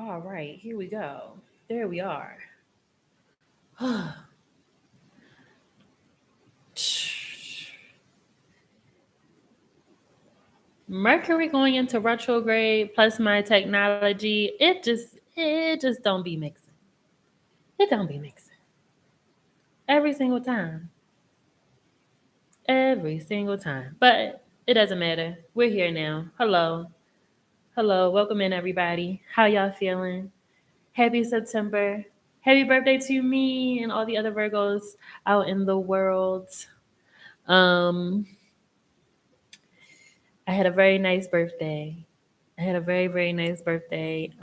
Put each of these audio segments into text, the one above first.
All right, here we go. There we are. Mercury going into retrograde plus my technology, it just don't be mixing. It don't be mixing. Every single time. Every single time. But it doesn't matter. We're here now. Hello. Hello. Welcome in everybody. How y'all feeling? Happy September. Happy birthday to me and all the other Virgos out in the world. Um, I had a very nice birthday. I had a very, very nice birthday.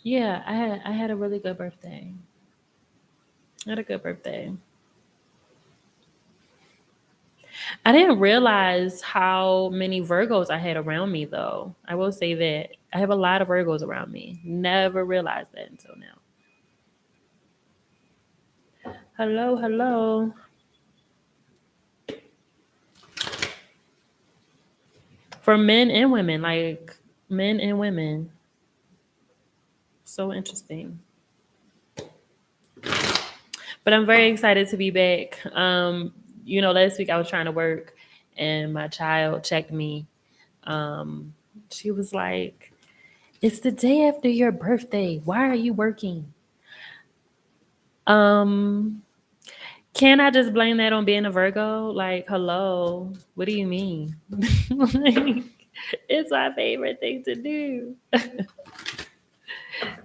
Yeah, I had a really good birthday. I had a good birthday. I didn't realize how many Virgos I had around me though. I will say that. I have a lot of Virgos around me. Never realized that until now. Hello, hello. For men and women, like men and women. So interesting. But I'm very excited to be back. Last week I was trying to work and my child checked me. Um, she was like, "It's the day after your birthday. Why are you working?" Um, can I just blame that on being a Virgo? Like, hello, what do you mean? Like, it's my favorite thing to do.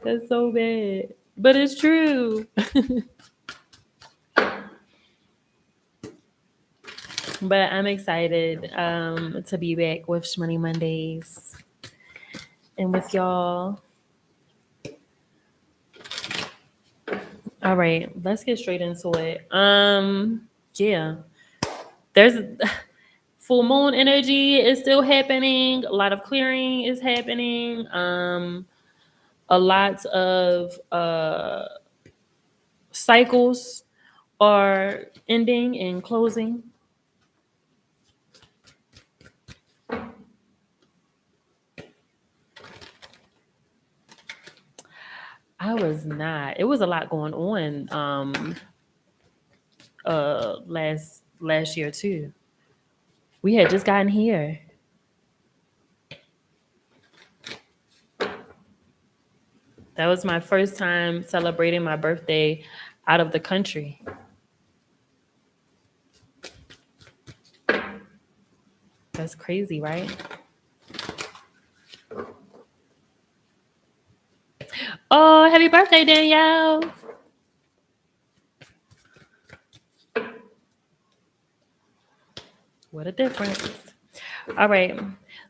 That's so bad. But it's true. But I'm excited to be back with Schmoney Mondays and with y'all. All right, let's get straight into it. Yeah, there's full moon energy is still happening. A lot of clearing is happening. A lot of cycles are ending and closing. I was not. It was a lot going on last year too. We had just gotten here. That was my first time celebrating my birthday out of the country. That's crazy, right? Oh, happy birthday, Danielle. What a difference. All right.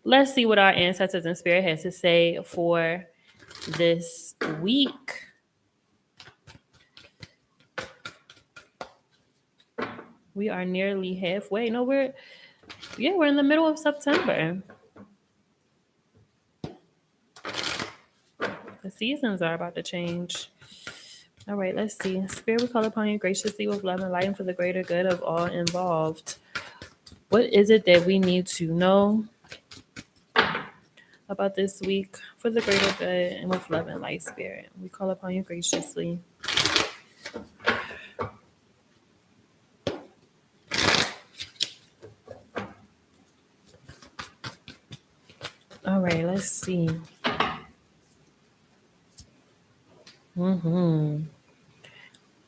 Let's see what our ancestors and spirit has to say for this week. We are nearly halfway. No, we're in the middle of September. The seasons are about to change. All right, let's see. Spirit, we call upon you graciously with love and light and for the greater good of all involved. What is it that we need to know about this week for the greater good and with love and light, Spirit? We call upon you graciously. All right, let's see.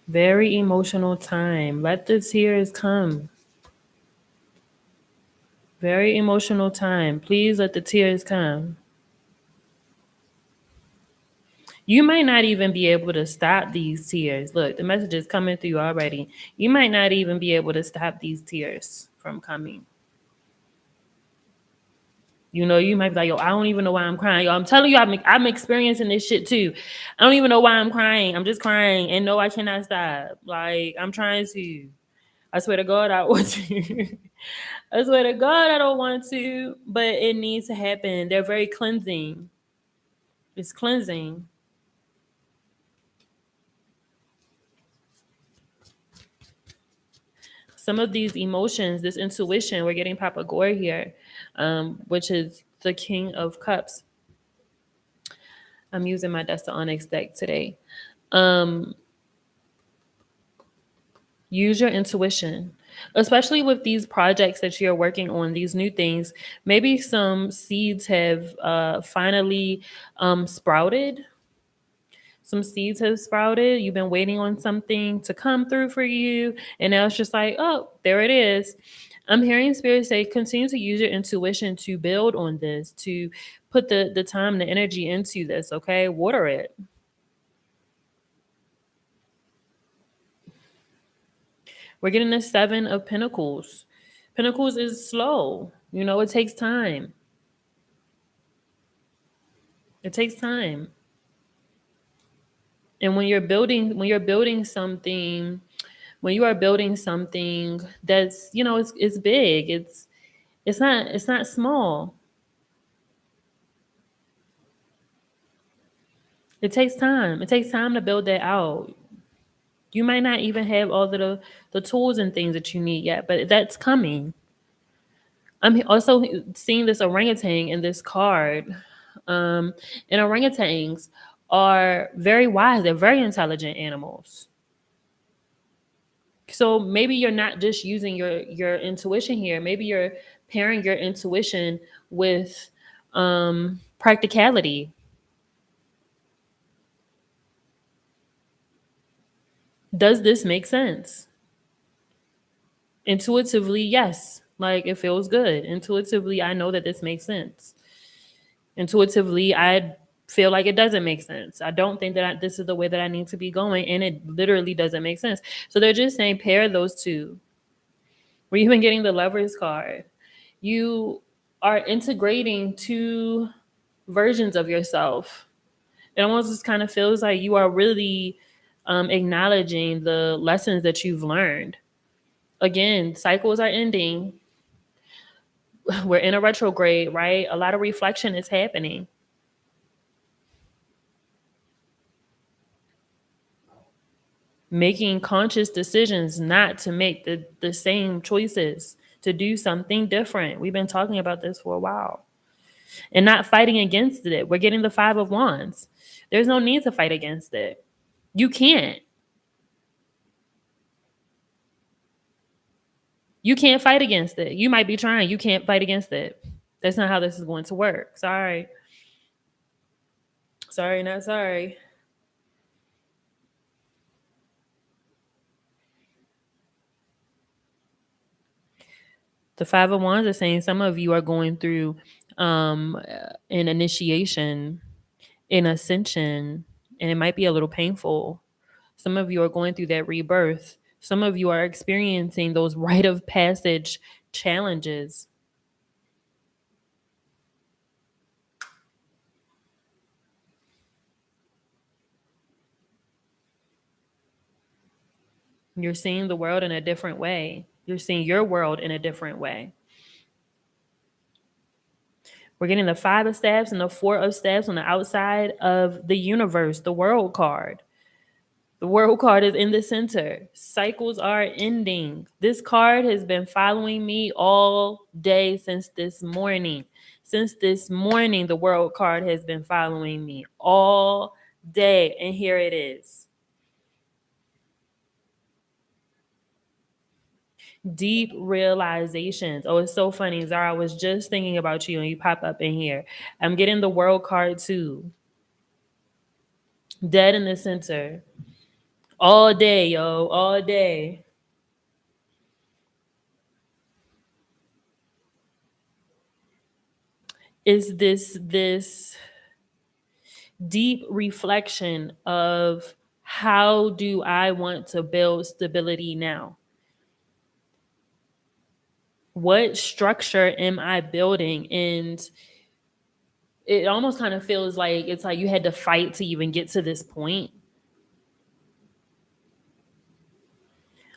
Very emotional time. Let the tears come. Very emotional time. Please let the tears come. You might not even be able to stop these tears. Look, the message is coming through already. You might not even be able to stop these tears from coming. You might be like, yo, I don't even know why I'm crying. Yo, I'm telling you, I'm experiencing this shit too. I don't even know why I'm crying. I'm just crying. And no, I cannot stop. Like, I'm trying to. I swear to God, I want to. I swear to God, I don't want to. But it needs to happen. They're very cleansing. It's cleansing. Some of these emotions, this intuition, we're getting Papa Gore here, which is the King of Cups. I'm using my That's the Onyx deck today. Um, use your intuition, especially with these projects that you're working on, these new things. Maybe some seeds have finally sprouted. Some seeds have sprouted. You've been waiting on something to come through for you, and now it's just like, oh, there it is. I'm hearing spirit say, continue to use your intuition to build on this, to put the time, the energy into this. Okay, water it. We're getting the Seven of Pentacles. Pentacles is slow. You know, it takes time. It takes time. And when you're building something, when you are building something that's, you know, it's big. It's not small. It takes time. It takes time to build that out. You might not even have all of the tools and things that you need yet, but that's coming. I'm also seeing this orangutan in this card. And orangutans are very wise. They're very intelligent animals. So maybe you're not just using your intuition here. Maybe you're pairing your intuition with practicality. Does this make sense? Intuitively, yes. Like it feels good. Intuitively, I know that this makes sense. Intuitively, I feel like it doesn't make sense. I don't think that this is the way that I need to be going, and it literally doesn't make sense. So they're just saying pair those two. We're even getting the Lovers card. You are integrating two versions of yourself. It almost just kind of feels like you are really acknowledging the lessons that you've learned. Again, cycles are ending. We're in a retrograde, right? A lot of reflection is happening. Making conscious decisions not to make the same choices, to do something different. We've been talking about this for a while. And not fighting against it. We're getting the Five of Wands. There's no need to fight against it. You can't. You can't fight against it. You might be trying. You can't fight against it. That's not how this is going to work. Sorry. Sorry, not sorry. The Five of Wands is saying some of you are going through an initiation, an ascension, and it might be a little painful. Some of you are going through that rebirth. Some of you are experiencing those rite of passage challenges. You're seeing the world in a different way. You're seeing your world in a different way. We're getting the Five of Staves and the Four of Staves on the outside of the universe, the World card. The World card is in the center. Cycles are ending. This card has been following me all day since this morning. Since this morning, the World card has been following me all day. And here it is. Deep realizations. Oh, it's so funny. Zara, I was just thinking about you and you pop up in here. I'm getting the World card too. Dead in the center. All day, yo. All day. Is this deep reflection of how do I want to build stability now? What structure am I building? And it almost kind of feels like it's like you had to fight to even get to this point.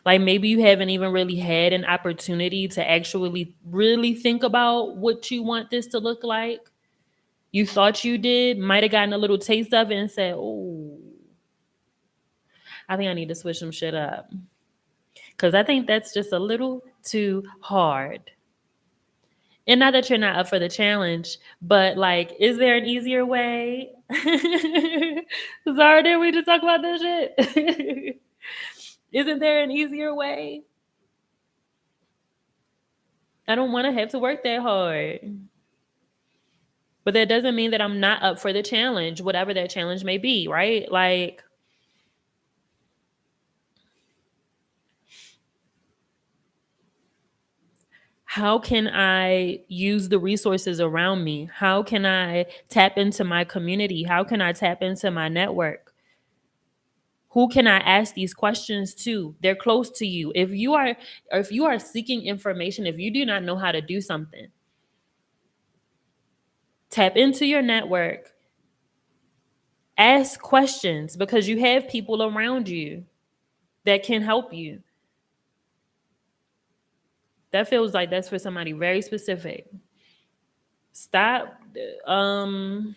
Like maybe you haven't even really had an opportunity to actually really think about what you want this to look like. You thought you did, might have gotten a little taste of it and said, oh, I think I need to switch some shit up. Because I think that's just a little too hard. And not that you're not up for the challenge, but like, is there an easier way? Zara, did we just talk about that shit? Isn't there an easier way? I don't want to have to work that hard. But that doesn't mean that I'm not up for the challenge, whatever that challenge may be, right? Like, how can I use the resources around me? How can I tap into my community? How can I tap into my network? Who can I ask these questions to? They're close to you. If you are seeking information, if you do not know how to do something, tap into your network, ask questions because you have people around you that can help you. That feels like that's for somebody very specific. Stop um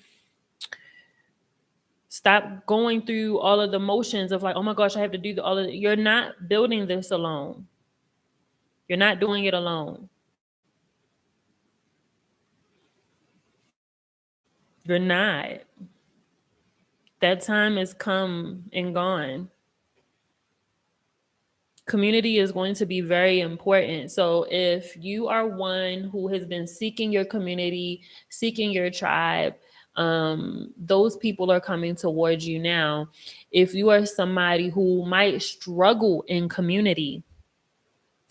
stop going through all of the motions of like, oh my gosh, I have to do all of it. You're not building this alone. You're not doing it alone. You're not. That time has come and gone. Community is going to be very important. So if you are one who has been seeking your community, seeking your tribe, those people are coming towards you now. If you are somebody who might struggle in community,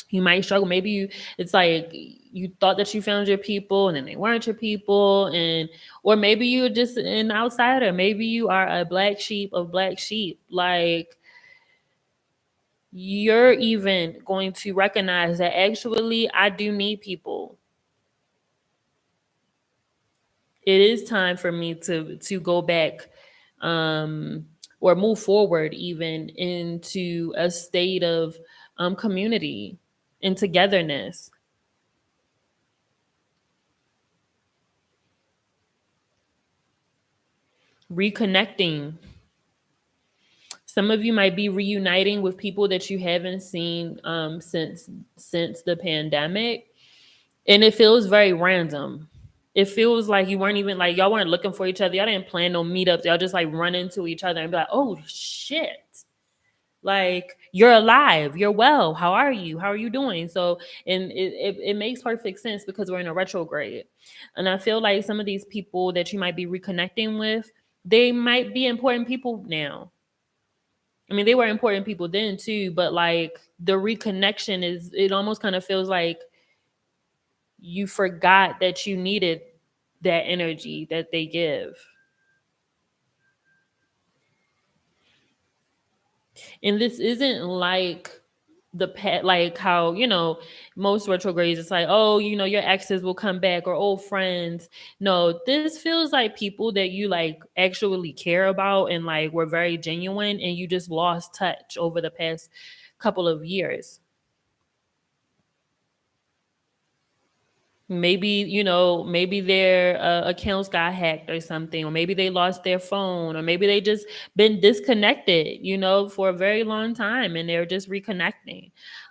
you might struggle. Maybe it's like you thought that you found your people and then they weren't your people, and or maybe you're just an outsider. Maybe you are a black sheep of black sheep. Like, you're even going to recognize that actually I do need people. It is time for me to go back, um or move forward even into a state of community and togetherness. Reconnecting. Some of you might be reuniting with people that you haven't seen since the pandemic, and it feels very random. It feels like you weren't even like y'all weren't looking for each other. Y'all didn't plan no meetups. Y'all just like run into each other and be like, "Oh shit." Like, you're alive, you're well. How are you? How are you doing? So, and it makes perfect sense because we're in a retrograde. And I feel like some of these people that you might be reconnecting with, they might be important people now. I mean, they were important people then too, but like the reconnection is, it almost kind of feels like you forgot that you needed that energy that they give. And this isn't like the pet, like how, most retrogrades, it's like, oh, your exes will come back or old friends. No, this feels like people that you like actually care about and like were very genuine, and you just lost touch over the past couple of years. Maybe their accounts got hacked or something, or maybe they lost their phone, or maybe they just been disconnected, for a very long time, and they're just reconnecting.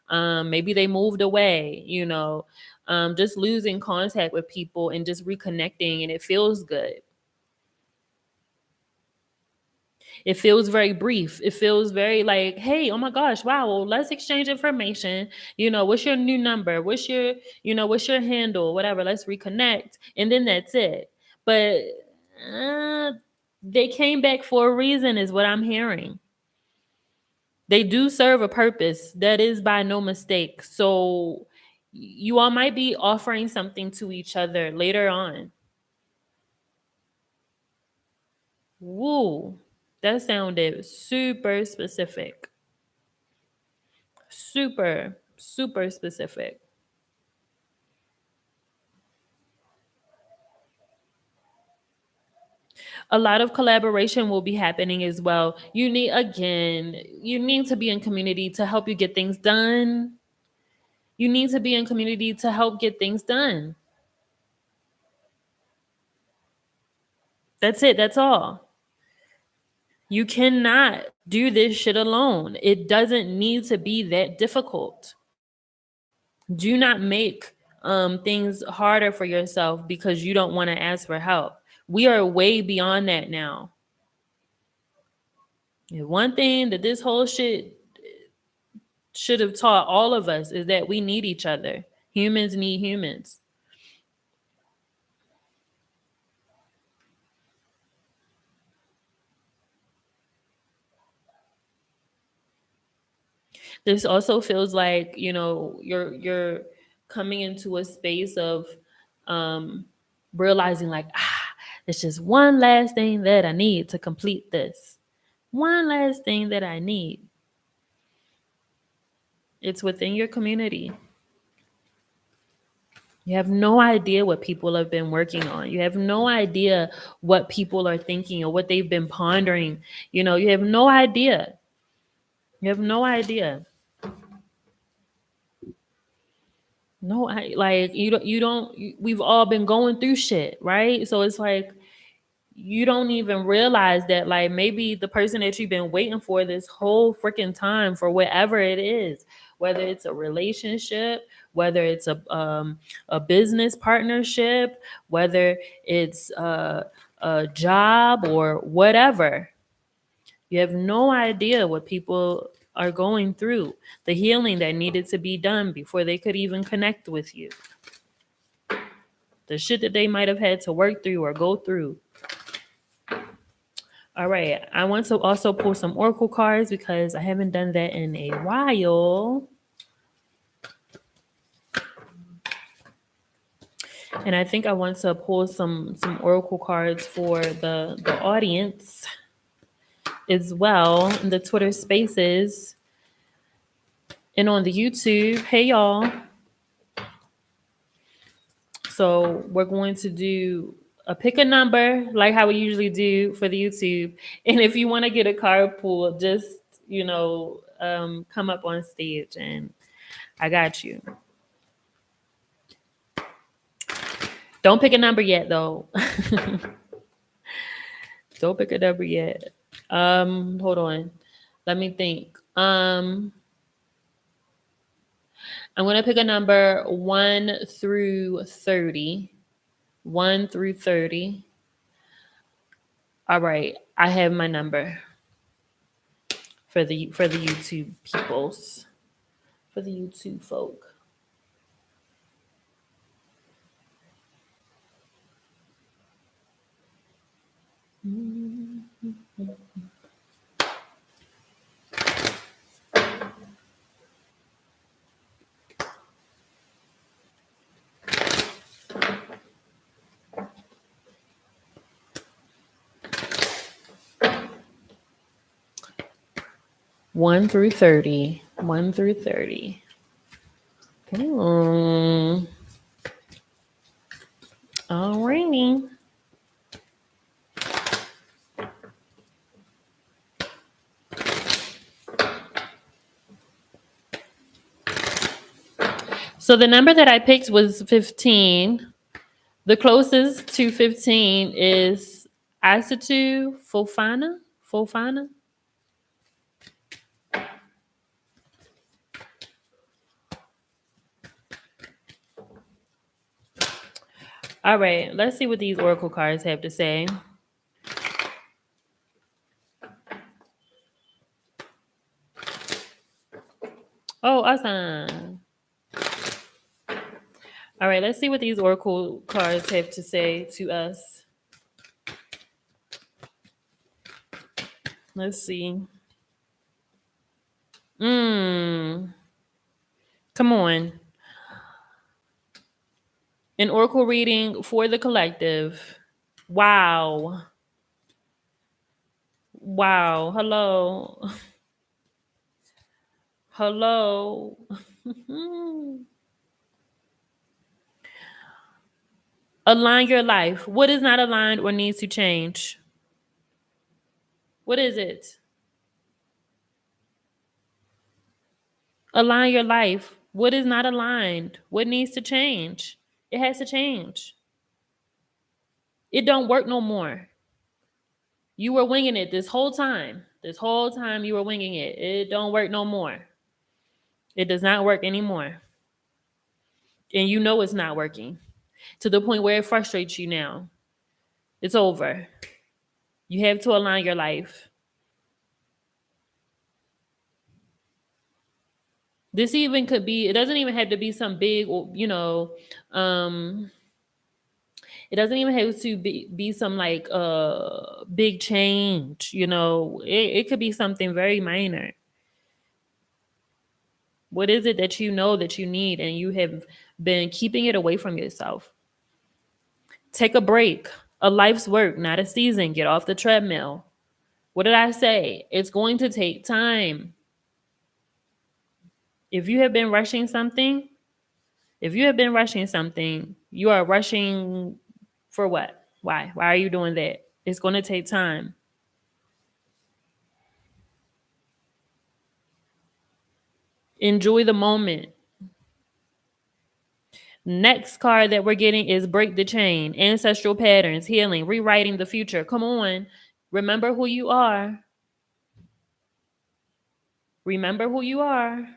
Maybe they moved away, just losing contact with people and just reconnecting, and it feels good. It feels very brief. It feels very like, hey, oh my gosh, wow, well, let's exchange information. What's your new number? What's your handle? Whatever, let's reconnect. And then that's it. But uh, they came back for a reason, is what I'm hearing. They do serve a purpose. That is by no mistake. So you all might be offering something to each other later on. Woo. That sounded super specific. Super, super specific. A lot of collaboration will be happening as well. You need to be in community to help you get things done. You need to be in community to help get things done. That's it. That's all. You cannot do this shit alone. It doesn't need to be that difficult. Do not make things harder for yourself because you don't want to ask for help. We are way beyond that now. And one thing that this whole shit should have taught all of us is that we need each other. Humans need humans. This also feels like, you're coming into a space of um realizing like, it's just one last thing that I need to complete this. One last thing that I need. It's within your community. You have no idea what people have been working on. You have no idea what people are thinking or what they've been pondering. You have no idea. You have no idea. No, like we've all been going through shit, right? So it's like you don't even realize that, like, maybe the person that you've been waiting for this whole freaking time, for whatever it is, whether it's a relationship, whether it's a business partnership, whether it's a job or whatever, you have no idea what people are going through, the healing that needed to be done before they could even connect with you, the shit that they might have had to work through or go through. All right. I want to also pull some oracle cards because I haven't done that in a while. And I think I want to pull some oracle cards for the audience as well in the Twitter spaces and on the YouTube. Hey y'all. So we're going to do a pick a number like how we usually do for the YouTube. And if you want to get a card pull, just come up on stage and I got you. Don't pick a number yet, though. Don't pick a number yet. Hold on. Let me think. I'm gonna pick a number 1 through 30. 1 through 30. All right, I have my number for the YouTube peoples, for the YouTube folk. One through 30. 1 through 30. Alrighty. So the number that I picked was 15. The closest to 15 is Asitu Fofana. Fofana. All right, let's see what these oracle cards have to say. Oh, awesome. All right, let's see what these oracle cards have to say to us. Let's see. Come on. An oracle reading for the collective. Wow. Wow. Hello. Hello. Align your life. What is not aligned or needs to change? What is it? Align your life. What is not aligned? What needs to change? It has to change. It don't work no more. You were winging it this whole time. This whole time you were winging it. It don't work no more. It does not work anymore. and you know it's not working to the point where it frustrates you now. It's over. You have to align your life. This even could be, it doesn't even have to be some big, um, it doesn't even have to be some like big change, it could be something very minor. What is it that you know that you need and you have been keeping it away from yourself? Take a break. A life's work, not a season. Get off the treadmill. What did I say? It's going to take time. If you have been rushing something, you are rushing for what? Why? Why are you doing that? It's going to take time. Enjoy the moment. Next card that we're getting is break the chain, ancestral patterns, healing, rewriting the future. Come on. Remember who you are. Remember who you are.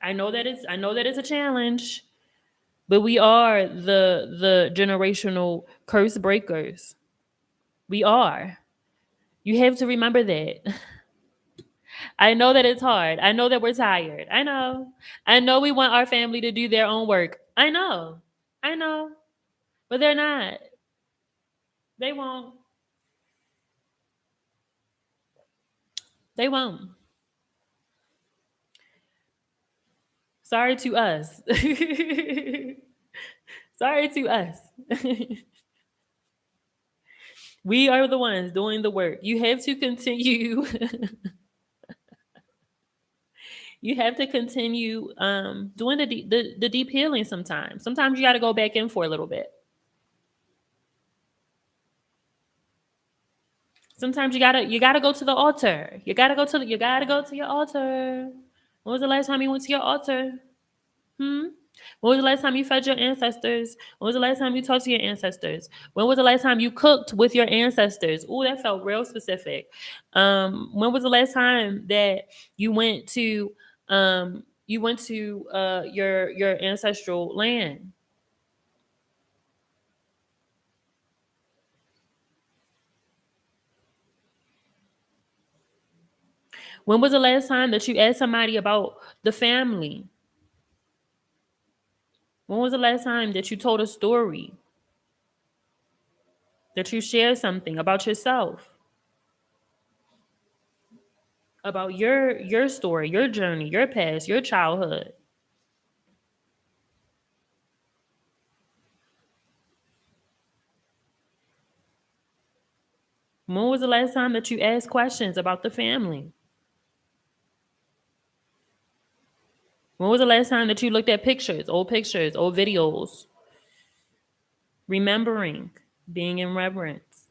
I know that it's a challenge, but we are the generational curse breakers. We are. You have to remember that. I know that it's hard. I know that we're tired. I know. I know we want our family to do their own work. I know. I know. But they're not. They won't. They won't. Sorry to us. Sorry to us. We are the ones doing the work. You have to continue. You have to continue doing the deep healing sometimes. Sometimes you got to go back in for a little bit. Sometimes you gotta go to the altar. You gotta go to your altar. When was the last time you went to your altar? Hmm? When was the last time you fed your ancestors? When was the last time you talked to your ancestors? When was the last time you cooked with your ancestors? Ooh, that felt real specific. When was the last time that you went to your ancestral land? When was the last time that you asked somebody about the family? When was the last time that you told a story? That you shared something about yourself? About your story, your journey, your past, your childhood? When was the last time that you asked questions about the family? When was the last time that you looked at pictures, old videos, remembering, being in reverence,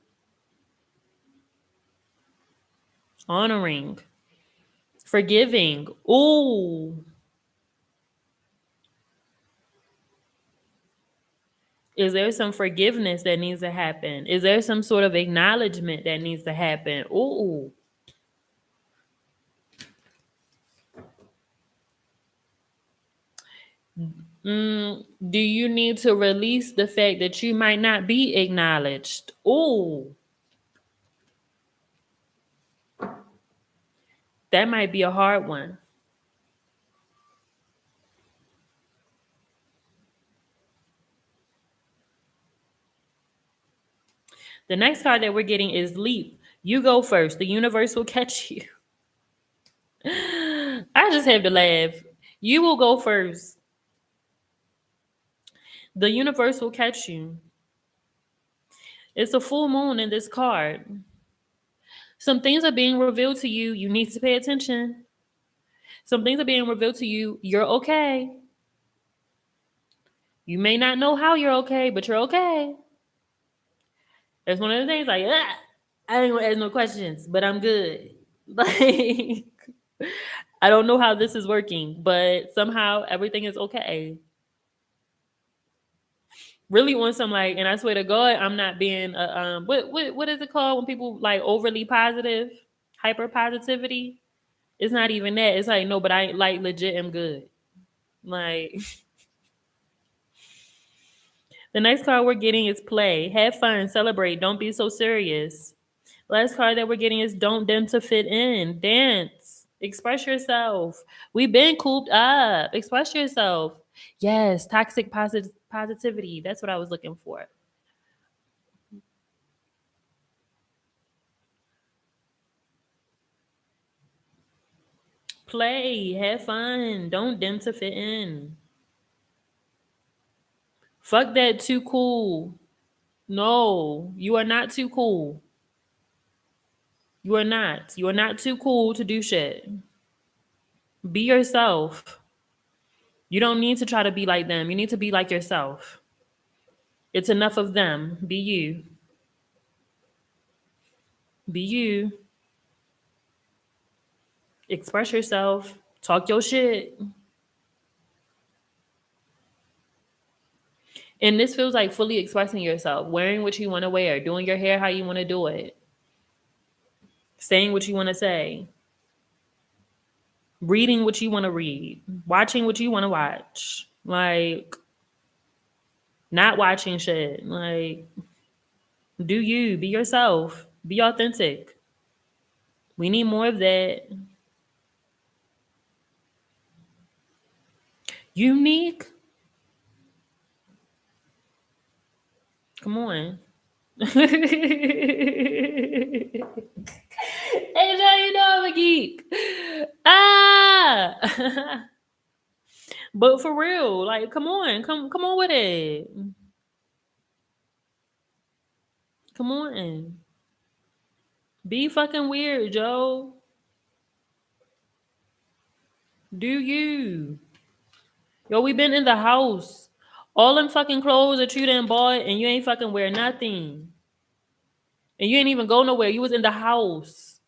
honoring, forgiving? Ooh, is there some forgiveness that needs to happen? Is there some sort of acknowledgement that needs to happen? Ooh. Do you need to release the fact that you might not be acknowledged? Ooh, that might be a hard one. The next card that we're getting is leap. You go first. The universe will catch you. I just have to laugh. You will go first. The universe will catch you. It's a full moon in this card. Some things are being revealed to you. You need to pay attention. Some things are being revealed to you. You're okay. You may not know how you're okay, but you're okay. It's one of the things like, ah, I ain't gonna ask no questions, but I'm good. Like, I don't know how this is working, but somehow everything is okay. Really on some like, and I swear to God, I'm not being what is it called when people like overly positive, hyper positivity? It's not even that. It's like no, but I like legit am good. Like the next card we're getting is play. Have fun, celebrate, don't be so serious. Last card that we're getting is don't dim to fit in. Dance. Express yourself. We've been cooped up. Express yourself. Yes, toxic positivity. That's what I was looking for. Play, have fun. Don't dim to fit in. Fuck that too cool. No, you are not too cool. You are not. You are not too cool to do shit. Be yourself. You don't need to try to be like them. You need to be like yourself. It's enough of them. Be you. Be you. Express yourself. Talk your shit. And this feels like fully expressing yourself, wearing what you want to wear, doing your hair how you want to do it, saying what you want to say, reading what you want to read, watching what you want to watch. Like, not watching shit. Like, do you. Be yourself. Be authentic. We need more of that. Unique. Come on. Hey, now you know I'm a geek. Ah, but for real, like, come on, come on with it. Come on, be fucking weird, Joe. Do you? Yo, we been in the house. All them fucking clothes that you done bought, and you ain't fucking wear nothing, and you ain't even go nowhere. You was in the house.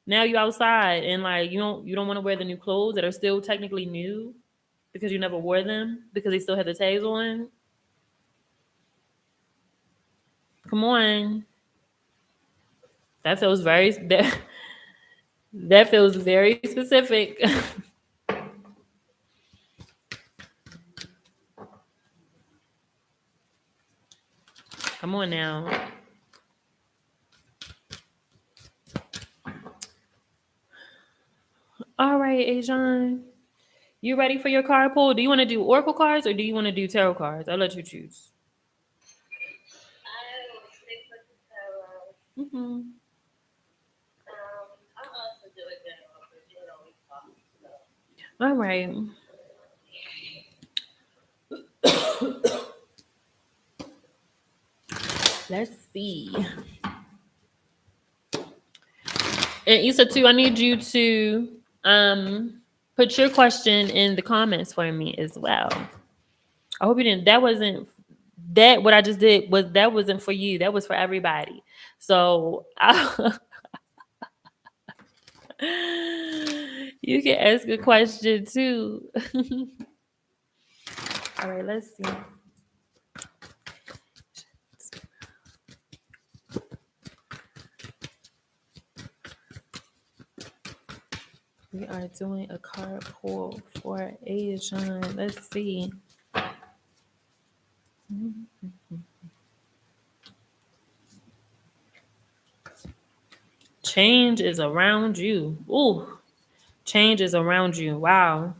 Now you outside, and like you don't want to wear the new clothes that are still technically new because you never wore them because they still have the tags on. Come on. That feels very that feels very specific. Come on now. All right, Ajon. You ready for your card pull? Do you want to do oracle cards or do you want to do tarot cards? I'll let you choose. Mm-hmm. All right. Let's see. And Issa too, I need you to put your question in the comments for me as well. I hope you didn't. That wasn't that what I just did was that wasn't for you. That was for everybody. So you can ask a question too. All right, let's see. We are doing a card pull for Asian. Let's see. Change is around you. Ooh, change is around you. Wow.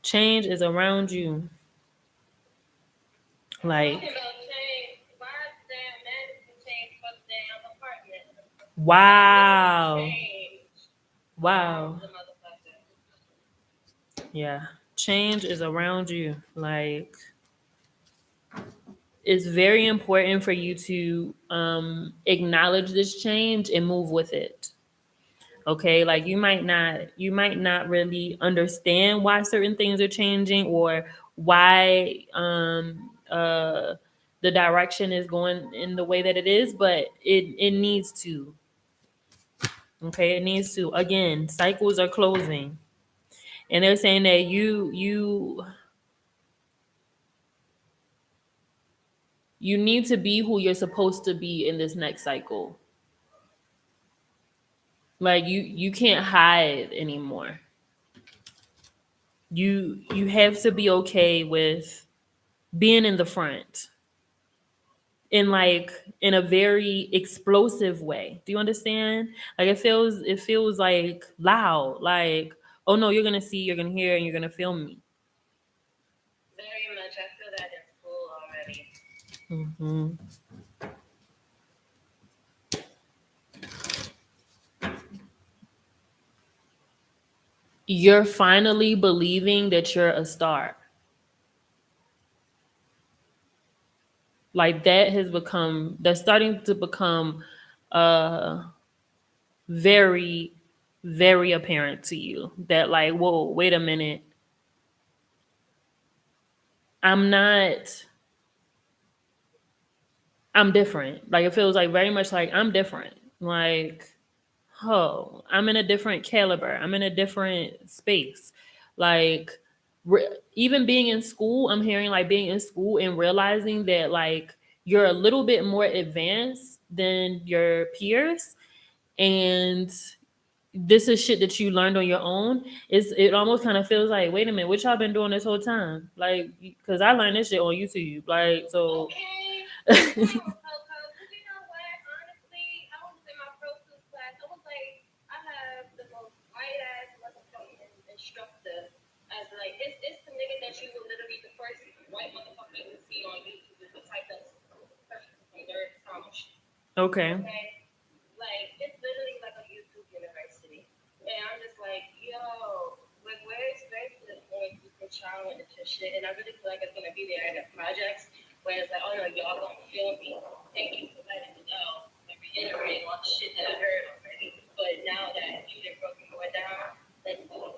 Change is around you. Like, wow. Wow. Yeah. Change is around you. Like, it's very important for you to acknowledge this change and move with it. Okay, like you might not really understand why certain things are changing or why the direction is going in the way that it is, but it needs to. Okay, it needs to. Again, cycles are closing, and they're saying that you need to be who you're supposed to be in this next cycle. Like you can't hide anymore. You have to be okay with being in the front in like in a very explosive way. Do you understand? Like it feels like loud. Like, oh no, you're gonna see, you're gonna hear, and you're gonna feel me. Very much. I feel that in school already. Hmm. You're finally believing that you're a star. Like that's starting to become uh very, very apparent to you that like, whoa, wait a minute. I'm not I'm different. Like it feels like very much like I'm different. Like, oh, I'm in a different caliber. I'm in a different space. Like even being in school, I'm hearing like being in school and realizing that like you're a little bit more advanced than your peers, and this is shit that you learned on your own. It almost kind of feels like, wait a minute, what y'all been doing this whole time? Like, because I learned this shit on YouTube. Like, so. Okay. Come on, Coco. Because you know what? Honestly, I was in my Pro Tools class. I was like, I have the most white ass motherfucking instructor. As like, it's the nigga that you will literally the first white motherfucker you see on YouTube is the type that's person from third college. Okay. Okay? Like, it's literally like a YouTube university. And I'm just like, yo, like, where's the point you can challenge this shit? And I really feel like it's gonna be there in the projects where it's like, oh no, y'all gonna feel me. Thank you for letting me know and reiterating all the shit that I heard already. But now that you done broken more down, let's go.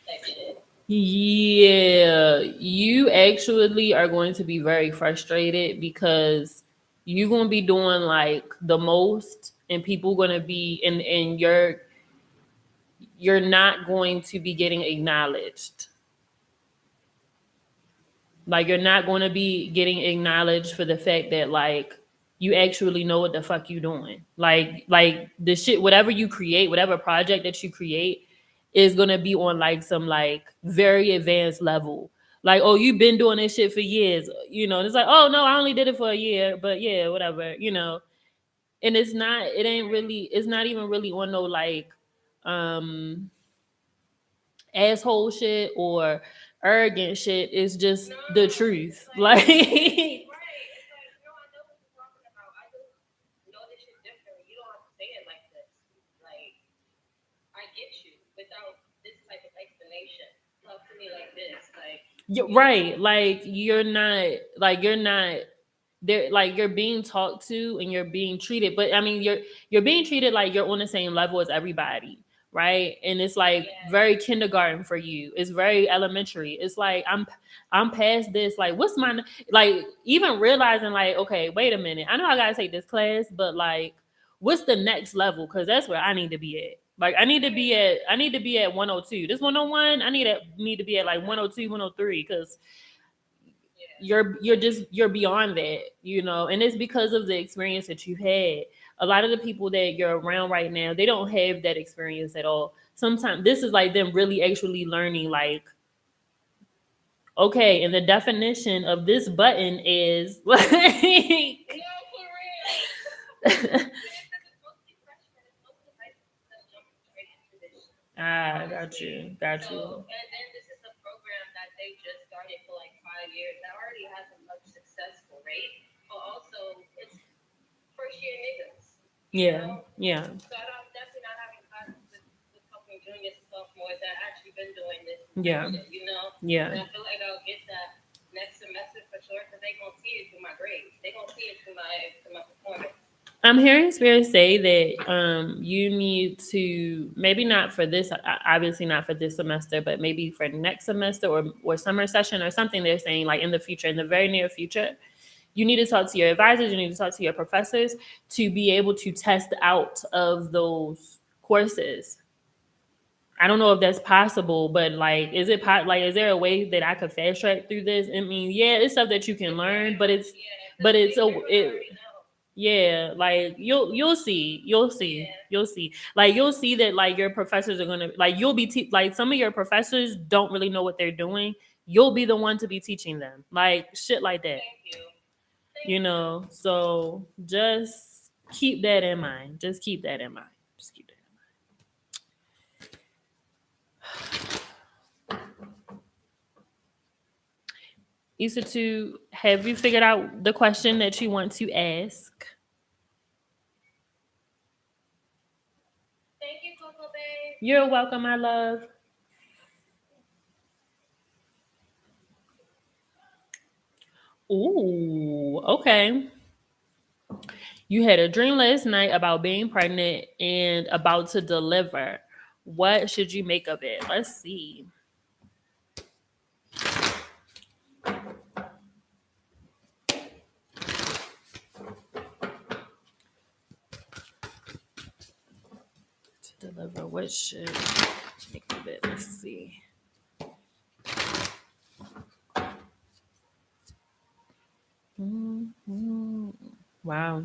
Like shit. Yeah, you actually are going to be very frustrated because you're going to be doing like the most, and people going to be and you're not going to be getting acknowledged. Like you're not going to be getting acknowledged for the fact that like you actually know what the fuck you doing. Like the shit, whatever you create, whatever project that you create is going to be on like some like very advanced level. Like, oh, you've been doing this shit for years, you know. And it's like, oh no, I only did it for a year, but yeah, whatever, you know. And it's not even really on no like um asshole shit or arrogant shit. It's just No, the it's truth. like Like, right. It's like, no, I know what you're talking about. I just know this shit differently. You don't have to say it like this. Like, I get you without this type of explanation. Talk to me like this. Like, you right. know, You're not there, like you're being talked to and you're being treated, but I mean you're being treated like you're on the same level as everybody, right? And it's like yeah. very kindergarten for you. It's very elementary. It's like I'm past this. Like what's my like even realizing like, okay, wait a minute. I know I gotta take this class, but like what's the next level? Because that's where I need to be at. Like I need to be at 102. This 101, I need to be at like 102, 103 because Yeah. you're beyond that, you know. And it's because of the experience that you've had. A lot of the people that you're around right now, they don't have that experience at all. Sometimes this is like them really actually learning like, okay, and the definition of this button is like No, for real. And it's because it's mostly freshmen. It's mostly high school that's jumping straight into this shit, ah, got honestly. you, got So, you. and then this is a program that they just started for like 5 years that already has a much successful rate, but also it's first year niggas, you Yeah, know? yeah, So I'm definitely not having classes with fucking juniors and sophomores that actually been doing this type yeah, shit, you know? And yeah. I feel like I'll get that next semester for sure because they gonna see it through my grades. They gonna see it through my performance. I'm hearing Spirit say that you need to maybe not for this, obviously not for this semester, but maybe for next semester or summer session or something. They're saying like in the future, in the very near future, you need to talk to your advisors, you need to talk to your professors to be able to test out of those courses. I don't know if that's possible, but like, like, is there a way that I could fast track through this? I mean, yeah, it's stuff that you can It's very learn, much, yeah, because but they it's a they're gonna it already know. Yeah, like you'll see, you'll see, like you'll see that like your professors are gonna like you'll be like some of your professors don't really know what they're doing. You'll be the one to be teaching them, like shit like that. Thank you. You Thank you. know, so just keep that in mind. Just keep that in mind. Just keep that in mind. Issa, to have you figured out the question that you want to ask? Thank you, Coco Bay. You're welcome, my love. Ooh, okay. You had a dream last night about being pregnant and about to deliver. What should you make of it? Let's see. To deliver, what should you make of it? Let's see. Mhm. Wow.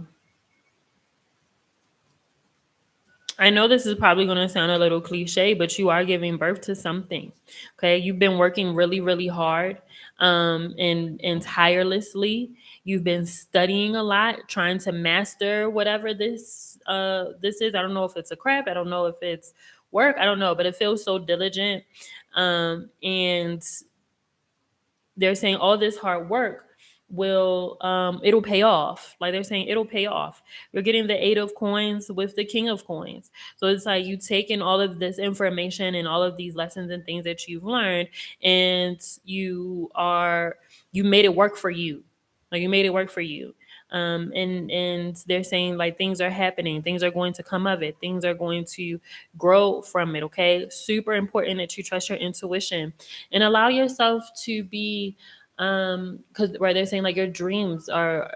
I know this is probably going to sound a little cliche, but you are giving birth to something. Okay. You've been working really, really hard and tirelessly. You've been studying a lot, trying to master whatever this is. I don't know if it's a craft. I don't know if it's work. I don't know, but it feels so diligent. And they're saying all this hard work will it'll pay off. Like they're saying it'll pay off. You're getting the 8 of coins with the king of coins. So it's like you taking all of this information and all of these lessons and things that you've learned, and you made it work for you. Like you made it work for you. And they're saying like things are happening, things are going to come of it, things are going to grow from it. Okay, super important that you trust your intuition and allow yourself to be because right, they're saying like your dreams are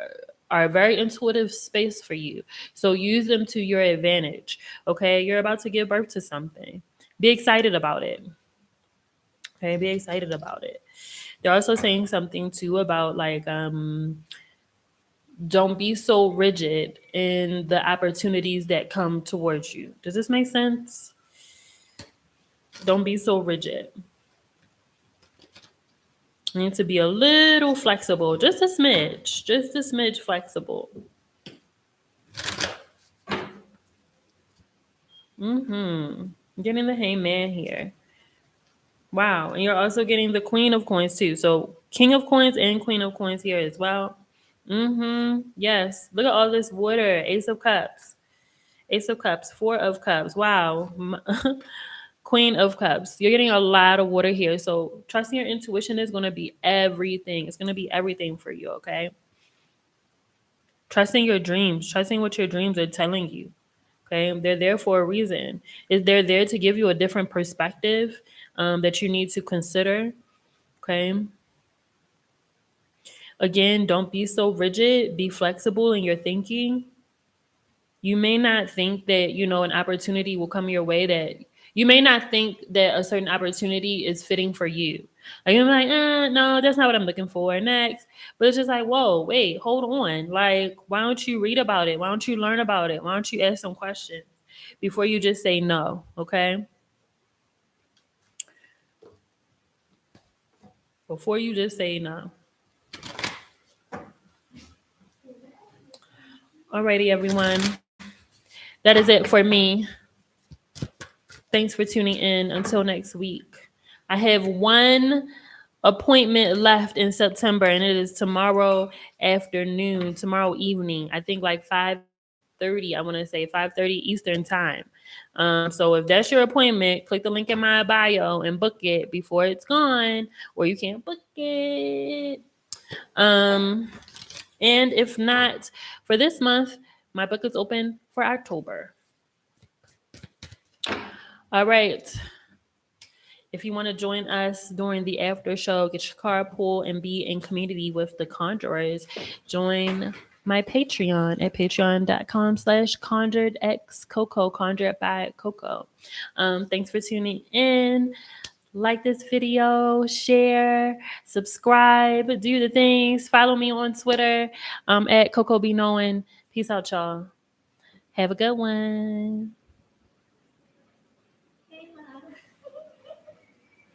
a very intuitive space for you, so use them to your advantage. Okay, you're about to give birth to something. Be excited about it. Okay, be excited about it. They're also saying something too about like don't be so rigid in the opportunities that come towards you. Does this make sense? Don't be so rigid. You need to be a little flexible, just a smidge flexible. Getting the hangman here. Wow. And you're also getting the queen of coins too. So king of coins and queen of coins here as well. Yes. Look at all this water. Ace of cups. Ace of cups. Four of cups. Wow. Queen of cups. You're getting a lot of water here. So trusting your intuition is going to be everything. It's going to be everything for you. Okay. Trusting your dreams, trusting what your dreams are telling you. Okay, they're there for a reason. Is they're there to give you a different perspective that you need to consider. Okay, again, don't be so rigid. Be flexible in your thinking. You may not think that an opportunity will come your way, that you may not think that a certain opportunity is fitting for you. Like you're like, no, that's not what I'm looking for next. But it's just like, whoa, wait, hold on. Like, why don't you read about it? Why don't you learn about it? Why don't you ask some questions before you just say no? Okay, before you just say no. Alrighty, everyone, that is it for me. Thanks for tuning in. Until next week. I have one appointment left in September, and it is tomorrow afternoon, tomorrow evening. I think like 5:30. I want to say 5:30 Eastern time. So if that's your appointment, click the link in my bio and book it before it's gone, or you can't book it. Um, and if not for this month, my book is open for October. All right. If you want to join us during the after show, get your carpool and be in community with the Conjurers, join my Patreon at patreon.com/conjuredx CoCo, conjured by CoCo. Thanks for tuning in. Like this video, share, subscribe, do the things. Follow me on Twitter at CoCo Be Knowing. Peace out, y'all. Have a good one.